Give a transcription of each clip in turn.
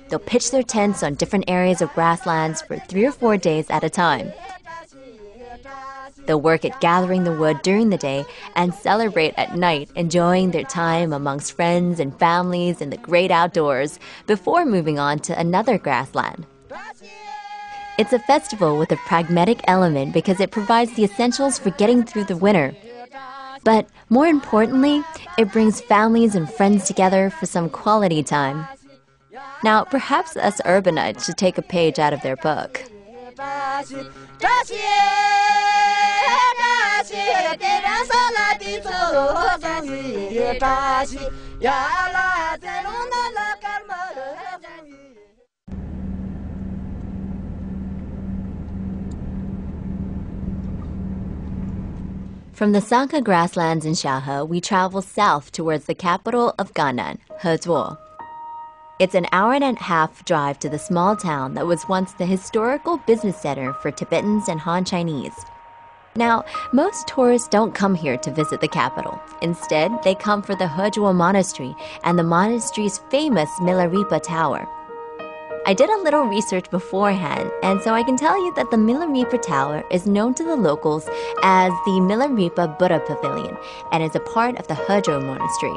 They'll pitch their tents on different areas of grasslands for 3 or 4 days at a time. They'll work at gathering the wood during the day and celebrate at night, enjoying their time amongst friends and families in the great outdoors before moving on to another grassland. It's a festival with a pragmatic element because it provides the essentials for getting through the winter. But more importantly, it brings families and friends together for some quality time. Now, perhaps us urbanites should take a page out of their book. From the Sangha grasslands in Xiahe, we travel south towards the capital of Gannan, Hezhuo. It's an hour-and-a-half drive to the small town that was once the historical business center for Tibetans and Han Chinese. Now, most tourists don't come here to visit the capital. Instead, they come for the Hezhuo Monastery and the monastery's famous Milarepa Tower. I did a little research beforehand, and so I can tell you that the Milarepa Tower is known to the locals as the Milarepa Buddha Pavilion and is a part of the Hezhuo Monastery.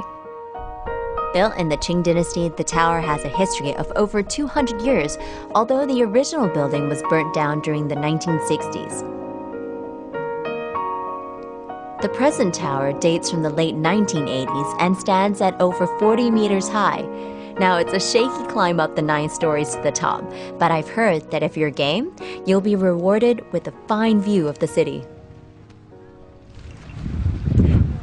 Built in the Qing dynasty, the tower has a history of over 200 years, although the original building was burnt down during the 1960s. The present tower dates from the late 1980s and stands at over 40 meters high. Now, it's a shaky climb up the 9 stories to the top, but I've heard that if you're game, you'll be rewarded with a fine view of the city.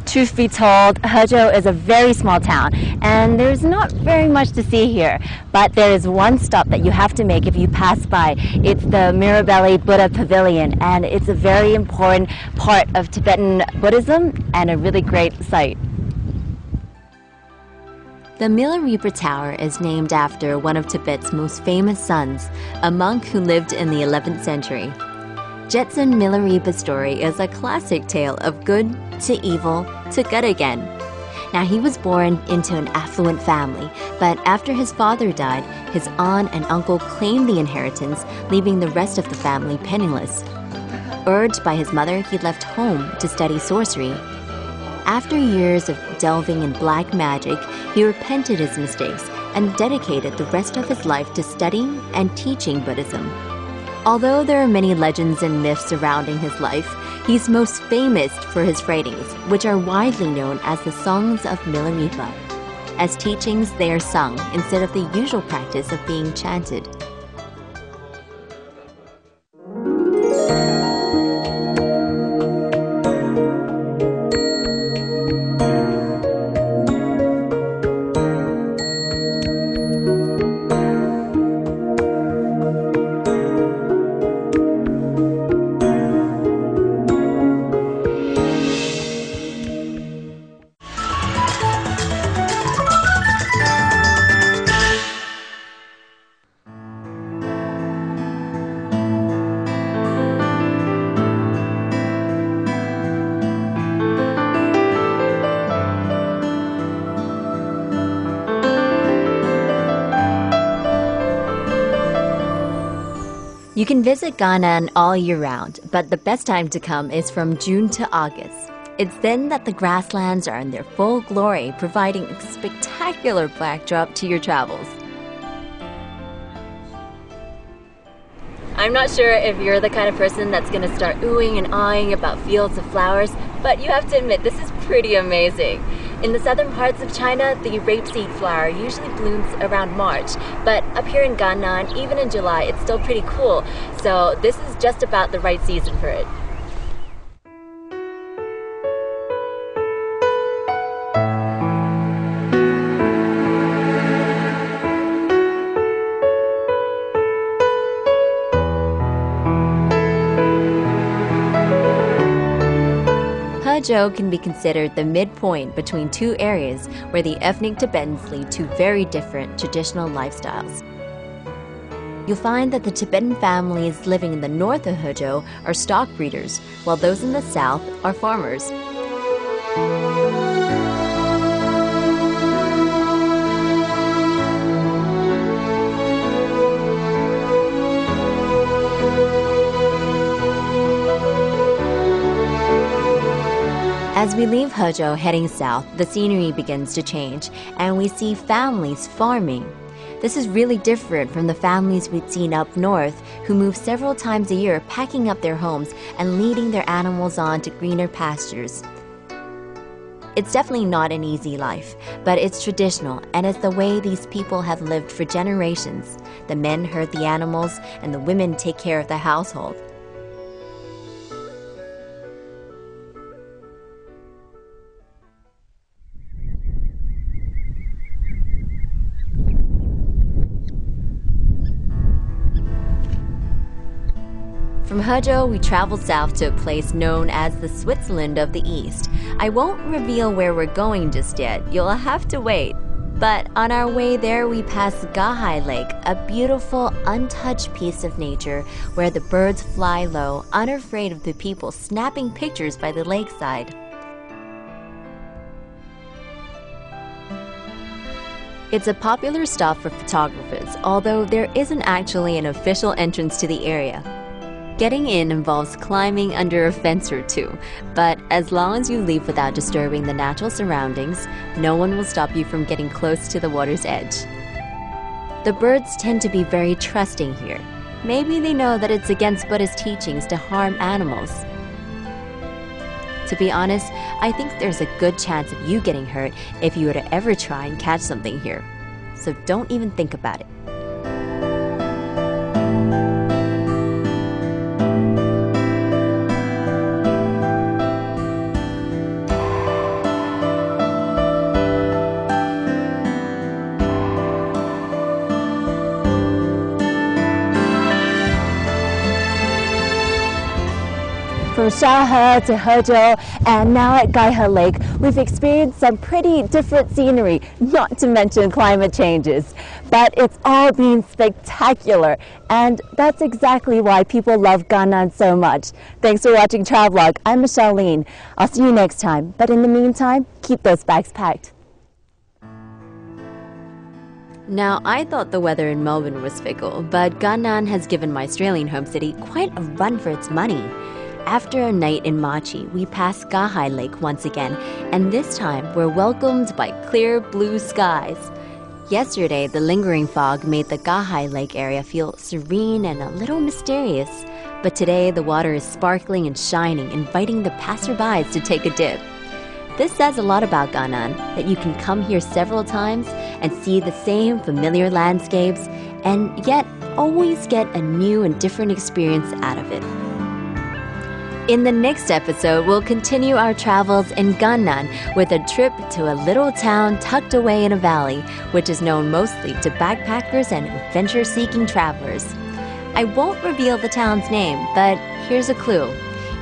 Truth be told, Hezhuo is a very small town, and there's not very much to see here. But there is one stop that you have to make if you pass by. It's the Mirabelli Buddha Pavilion, and it's a very important part of Tibetan Buddhism and a really great site. The Milarepa Tower is named after one of Tibet's most famous sons, a monk who lived in the 11th century. Jetsun Milarepa's story is a classic tale of good to evil to good again. Now, he was born into an affluent family, but after his father died, his aunt and uncle claimed the inheritance, leaving the rest of the family penniless. Urged by his mother, he left home to study sorcery. After years of delving in black magic, he repented his mistakes and dedicated the rest of his life to studying and teaching Buddhism. Although there are many legends and myths surrounding his life, he's most famous for his writings, which are widely known as the Songs of Milarepa. As teachings, they are sung instead of the usual practice of being chanted. You can visit Gannan all year round, but the best time to come is from June to August. It's then that the grasslands are in their full glory, providing a spectacular backdrop to your travels. I'm not sure if you're the kind of person that's going to start oohing and aahing about fields of flowers, but you have to admit this is pretty amazing. In the southern parts of China, the rapeseed flower usually blooms around March, but up here in Gannan, even in July, it's still pretty cool, so this is just about the right season for it. Hezhuo can be considered the midpoint between two areas where the ethnic Tibetans lead two very different traditional lifestyles. You'll find that the Tibetan families living in the north of Hezhuo are stock breeders, while those in the south are farmers. As we leave Hezhou heading south, the scenery begins to change, and we see families farming. This is really different from the families we'd seen up north, who move several times a year, packing up their homes and leading their animals on to greener pastures. It's definitely not an easy life, but it's traditional, and it's the way these people have lived for generations. The men herd the animals, and the women take care of the household. From Hezhou, we traveled south to a place known as the Switzerland of the East. I won't reveal where we're going just yet. You'll have to wait. But on our way there, we passed Gahai Lake, a beautiful, untouched piece of nature where the birds fly low, unafraid of the people snapping pictures by the lakeside. It's a popular stop for photographers, although there isn't actually an official entrance to the area. Getting in involves climbing under a fence or two, but as long as you leave without disturbing the natural surroundings, no one will stop you from getting close to the water's edge. The birds tend to be very trusting here. Maybe they know that it's against Buddhist teachings to harm animals. To be honest, I think there's a good chance of you getting hurt if you were to ever try and catch something here. So don't even think about it. From Shahe to Hezhou and now at Gaihe Lake, we've experienced some pretty different scenery, not to mention climate changes. But it's all been spectacular, and that's exactly why people love Gannan so much. Thanks for watching Travelog. I'm Michelle Lean. I'll see you next time, but in the meantime, keep those bags packed. Now, I thought the weather in Melbourne was fickle, but Gannan has given my Australian home city quite a run for its money. After a night in Machi, we pass Gahai Lake once again, and this time we're welcomed by clear blue skies. Yesterday, the lingering fog made the Gahai Lake area feel serene and a little mysterious, but today the water is sparkling and shining, inviting the passerbys to take a dip. This says a lot about Gannan, that you can come here several times and see the same familiar landscapes, and yet always get a new and different experience out of it. In the next episode, we'll continue our travels in Gannan with a trip to a little town tucked away in a valley, which is known mostly to backpackers and adventure-seeking travelers. I won't reveal the town's name, but here's a clue.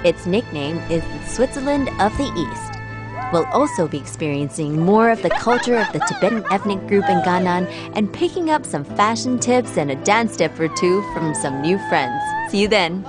Its nickname is the Switzerland of the East. We'll also be experiencing more of the culture of the Tibetan ethnic group in Gannan and picking up some fashion tips and a dance step or two from some new friends. See you then!